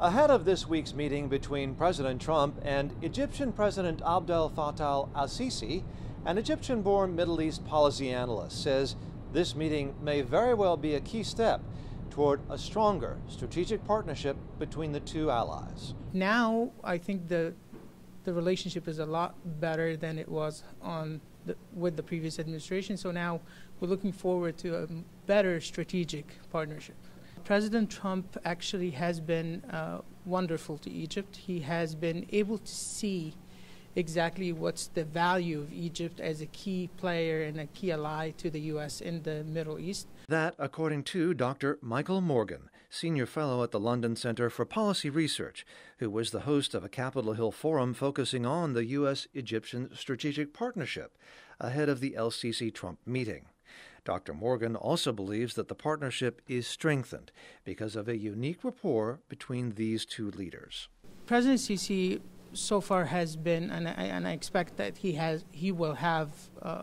Ahead of this week's meeting between President Trump and Egyptian President Abdel Fattah al-Sisi, an Egyptian-born Middle East policy analyst says this meeting may very well be a key step toward a stronger strategic partnership between the two allies. Now, I think the relationship is a lot better than it was with the previous administration. So now we're looking forward to a better strategic partnership. President Trump actually has been wonderful to Egypt. He has been able to see exactly what's the value of Egypt as a key player and a key ally to the U.S. in the Middle East. That, according to Dr. Michael Morgan, senior fellow at the London Center for Policy Research, who was the host of a Capitol Hill forum focusing on the U.S.-Egyptian strategic partnership ahead of the el-Sisi-Trump meeting. Dr. Morgan also believes that the partnership is strengthened because of a unique rapport between these two leaders. President Sisi so far has been, and I expect that he will have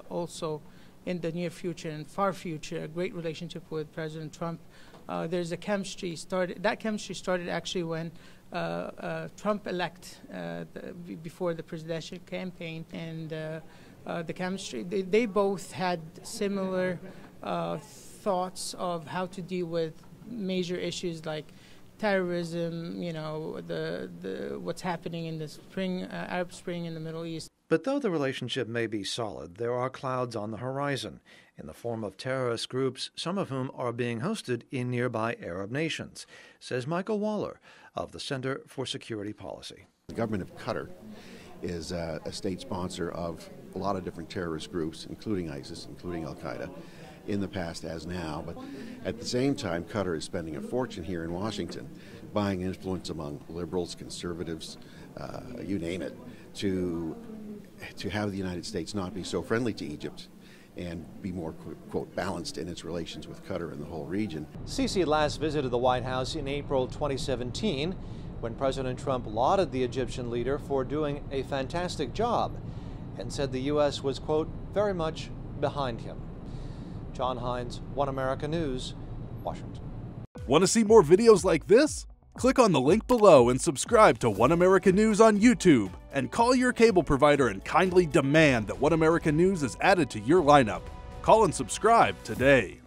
also in the near future and far future, a great relationship with President Trump. There's a chemistry started. That chemistry started actually when Trump before the presidential campaign, and the chemistry. They both had similar thoughts of how to deal with major issues like terrorism, what's happening in the Arab Spring in the Middle East. But though the relationship may be solid, there are clouds on the horizon in the form of terrorist groups, some of whom are being hosted in nearby Arab nations, says Michael Waller of the Center for Security Policy. The government of Qatar is a state sponsor of a lot of different terrorist groups, including ISIS, including Al-Qaeda, in the past as now. But at the same time, Qatar is spending a fortune here in Washington, buying influence among liberals, conservatives, you name it, to have the United States not be so friendly to Egypt and be more, quote, balanced in its relations with Qatar and the whole region. Sisi last visited the White House in April 2017 when President Trump lauded the Egyptian leader for doing a fantastic job and said the U.S. was, quote, very much behind him. John Hines, One America News, Washington. Want to see more videos like this? Click on the link below and subscribe to One America News on YouTube, and call your cable provider and kindly demand that One America News is added to your lineup. Call and subscribe today.